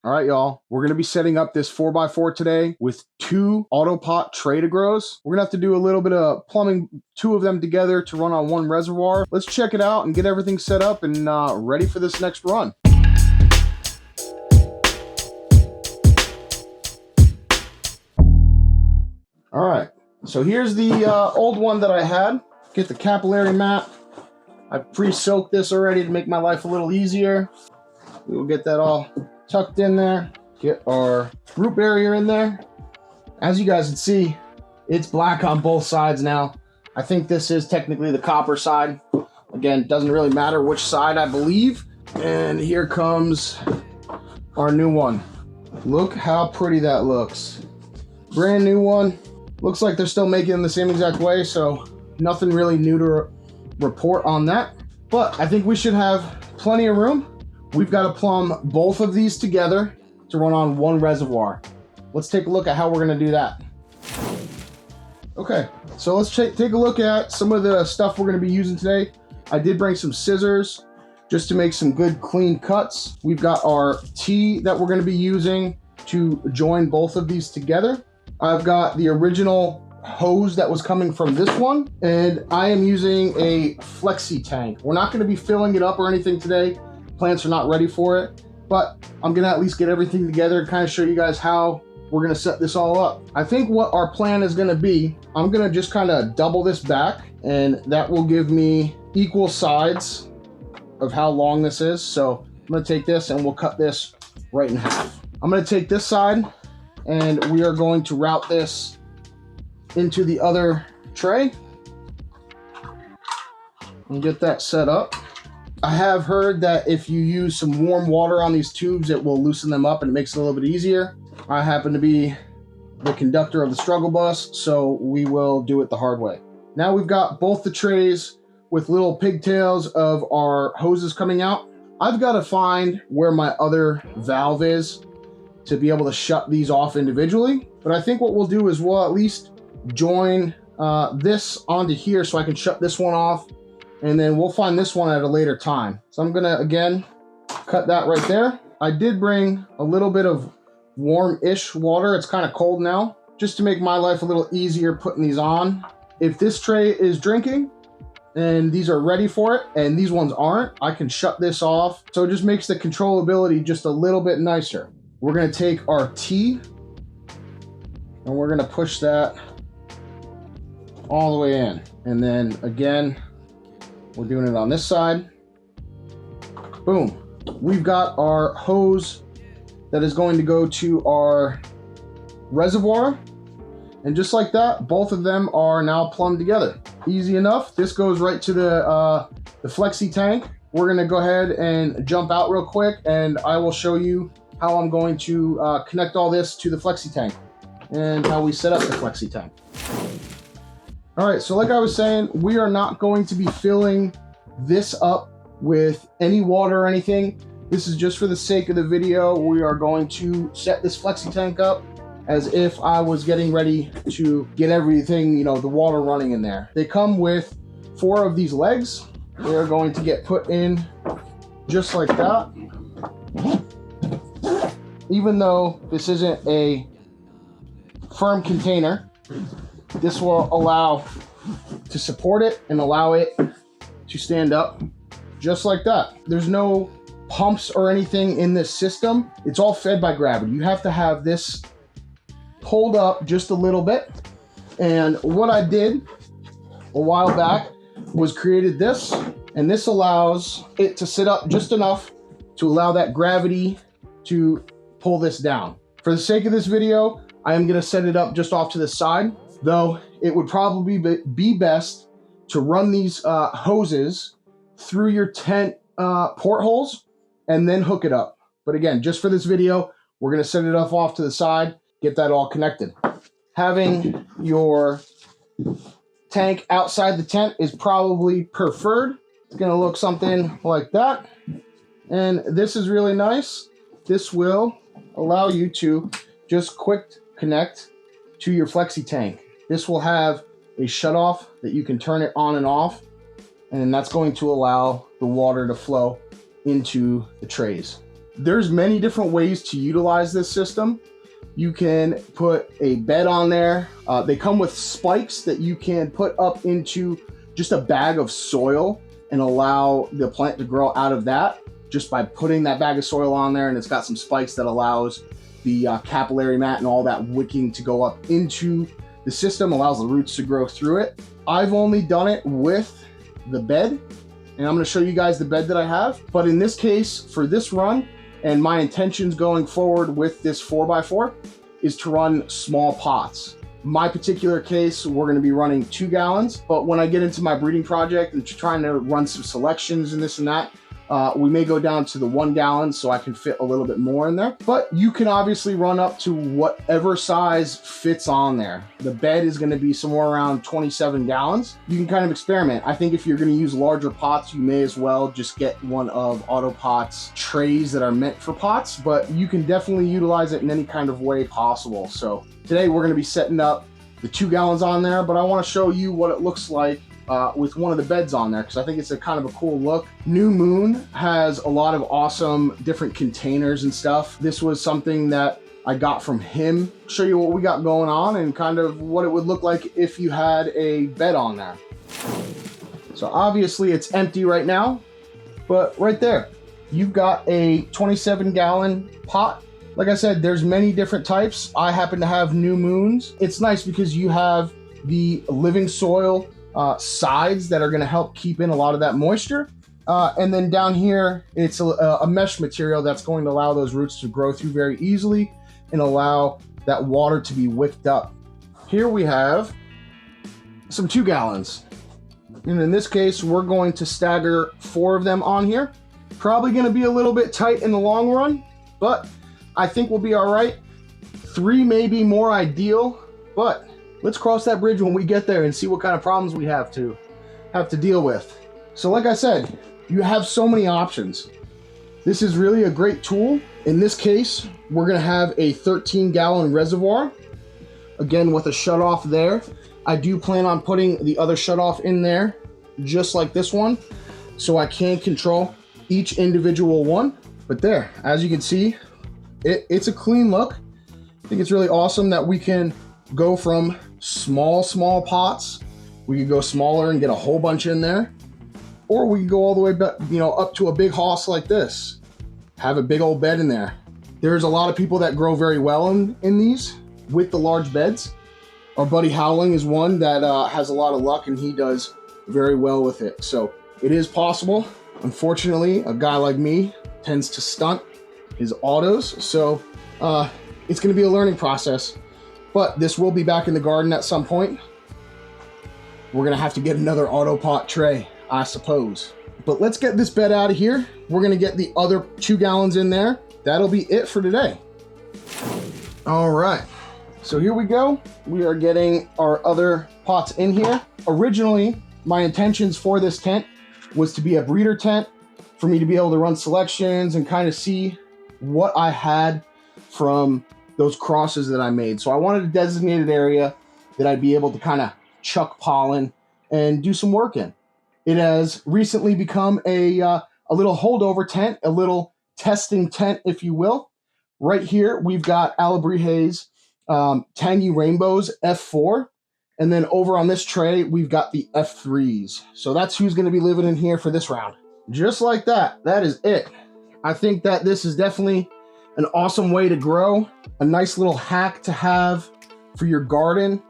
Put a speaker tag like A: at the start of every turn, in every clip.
A: All right, y'all, we're gonna be setting up this 4x4 today with 2 AutoPot Tray2Grows. We're gonna have to do a little bit of plumbing, 2 of them together to run on 1 reservoir. Let's check it out and get everything set up and ready for this next run. All right, so here's the old one that I had. Get the capillary mat. I pre-soaked this already to make my life a little easier. We will get that all tucked in there. Get our root barrier in there. As you guys can see, it's black on both sides now. I think this is technically the copper side. Again, doesn't really matter which side, I believe. And here comes our new one. Look how pretty that looks. Brand new one. Looks like they're still making them the same exact way, so nothing really new to report on that. But I think we should have plenty of room. We've got to plumb both of these together to run on 1 reservoir. Let's take a look at how we're going to do that. Okay, so let's take a look at some of the stuff we're going to be using today. I did bring some scissors just to make some good clean cuts. We've got our T that we're going to be using to join both of these together. I've got the original hose that was coming from this one, and I am using a flexi tank. We're not going to be filling it up or anything today. Plants are not ready for it, but I'm gonna at least get everything together and kind of show you guys how we're gonna set this all up. I think what our plan is gonna be, I'm gonna just kind of double this back, and that will give me equal sides of how long this is. So I'm gonna take this and we'll cut this right in half. I'm gonna take this side and we are going to route this into the other tray and get that set up. I have heard that if you use some warm water on these tubes, it will loosen them up and it makes it a little bit easier. I happen to be the conductor of the struggle bus, so we will do it the hard way. Now we've got both the trays with little pigtails of our hoses coming out. I've got to find where my other valve is to be able to shut these off individually. But I think what we'll do is we'll at least join this onto here so I can shut this one off. And then we'll find this one at a later time. So I'm gonna, again, cut that right there. I did bring a little bit of warm-ish water. It's kind of cold now, just to make my life a little easier putting these on. If this tray is drinking and these are ready for it and these ones aren't, I can shut this off. So it just makes the controllability just a little bit nicer. We're gonna take our T and we're gonna push that all the way in. And then again, we're doing it on this side. Boom. We've got our hose that is going to go to our reservoir. And just like that, both of them are now plumbed together. Easy enough. This goes right to the flexi tank. We're gonna go ahead and jump out real quick and I will show you how I'm going to connect all this to the flexi tank and how we set up the flexi tank. All right, so like I was saying, we are not going to be filling this up with any water or anything. This is just for the sake of the video. We are going to set this flexi tank up as if I was getting ready to get everything, you know, the water running in there. They come with 4 of these legs. They are going to get put in just like that. Even though this isn't a firm container, this will allow to support it and allow it to stand up just like that. There's no pumps or anything in this system. It's all fed by gravity. You have to have this pulled up just a little bit. And what I did a while back was created this, and this allows it to sit up just enough to allow that gravity to pull this down. For the sake of this video, I am gonna set it up just off to the side, though it would probably be best to run these hoses through your tent portholes and then hook it up. But again, just for this video, we're gonna set it up off to the side, get that all connected. Having your tank outside the tent is probably preferred. It's gonna look something like that. And this is really nice. This will allow you to just quick connect to your flexi tank. This will have a shutoff that you can turn it on and off, and that's going to allow the water to flow into the trays. There's many different ways to utilize this system. You can put a bed on there. They come with spikes that you can put up into just a bag of soil and allow the plant to grow out of that just by putting that bag of soil on there. And it's got some spikes that allows the capillary mat and all that wicking to go up into the system, allows the roots to grow through it. I've only done it with the bed, and I'm going to show you guys the bed that I have. But in this case, for this run, and my intentions going forward with this 4x4 is to run small pots. My particular case, we're going to be running 2 gallons, but when I get into my breeding project and trying to run some selections and this and that, we may go down to the 1 gallon so I can fit a little bit more in there. But you can obviously run up to whatever size fits on there. The bed is going to be somewhere around 27 gallons. You can kind of experiment. I think if you're going to use larger pots, you may as well just get one of AutoPot's trays that are meant for pots, but you can definitely utilize it in any kind of way possible. So today we're going to be setting up the 2 gallons on there, but I want to show you what it looks like with one of the beds on there, because I think it's a kind of a cool look. New Moon has a lot of awesome different containers and stuff. This was something that I got from him. Show you what we got going on and kind of what it would look like if you had a bed on there. So obviously it's empty right now, but right there, you've got a 27 gallon pot. Like I said, there's many different types. I happen to have New Moons. It's nice because you have the living soil sides that are going to help keep in a lot of that moisture. And then down here, it's a mesh material that's going to allow those roots to grow through very easily and allow that water to be wicked up. Here we have some 2 gallons. And in this case, we're going to stagger 4 of them on here. Probably going to be a little bit tight in the long run, but I think we'll be all right. 3 may be more ideal, but let's cross that bridge when we get there and see what kind of problems we have to deal with. So like I said, you have so many options. This is really a great tool. In this case, we're gonna have a 13 gallon reservoir, again with a shutoff there. I do plan on putting the other shutoff in there, just like this one, so I can control each individual one. But there, as you can see, it's a clean look. I think it's really awesome that we can go from small pots. We could go smaller and get a whole bunch in there, or we could go all the way back, up to a big house like this, have a big old bed in there. There's a lot of people that grow very well in these with the large beds. Our buddy Howling is one that has a lot of luck, and he does very well with it. So it is possible. Unfortunately, a guy like me tends to stunt his autos, so it's going to be a learning process. But this will be back in the garden at some point. We're going to have to get another AutoPot tray, I suppose. But let's get this bed out of here. We're going to get the other 2 gallons in there. That'll be it for today. All right. So here we go. We are getting our other pots in here. Originally, my intentions for this tent was to be a breeder tent for me to be able to run selections and kind of see what I had from those crosses that I made. So I wanted a designated area that I'd be able to kind of chuck pollen and do some work in. It has recently become a little holdover tent, a little testing tent, if you will. Right here, we've got Alabrije's Tangy Rainbows F4. And then over on this tray, we've got the F3s. So that's who's going to be living in here for this round. Just like that. That is it. I think that this is definitely an awesome way to grow, a nice little hack to have for your garden.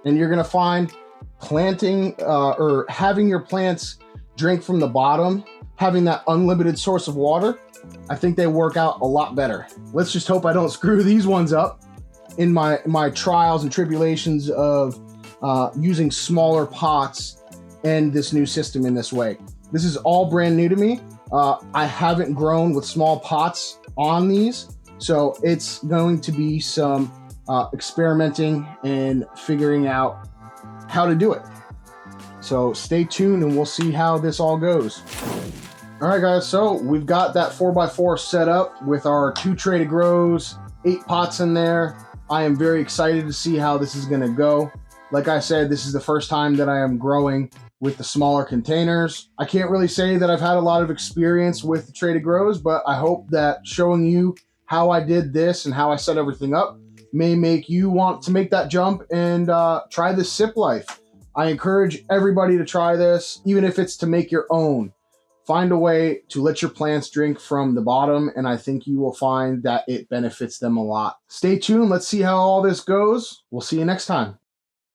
A: And you're going to find planting or having your plants drink from the bottom, having that unlimited source of water, I think they work out a lot better. Let's just hope I don't screw these ones up in my trials and tribulations of using smaller pots and this new system in this way. This is all brand new to me. I haven't grown with small pots on these, so it's going to be some experimenting and figuring out how to do it. So stay tuned and we'll see how this all goes. All right, guys, so we've got that 4x4 set up with our 2 Tray2Grows, 8 pots in there. I am very excited to see how this is going to go. Like I said, this is the first time that I am growing with the smaller containers. I can't really say that I've had a lot of experience with the Tray2Grows, but I hope that showing you how I did this and how I set everything up may make you want to make that jump and try this Sip Life. I encourage everybody to try this, even if it's to make your own. Find a way to let your plants drink from the bottom, and I think you will find that it benefits them a lot. Stay tuned. Let's see how all this goes. We'll see you next time.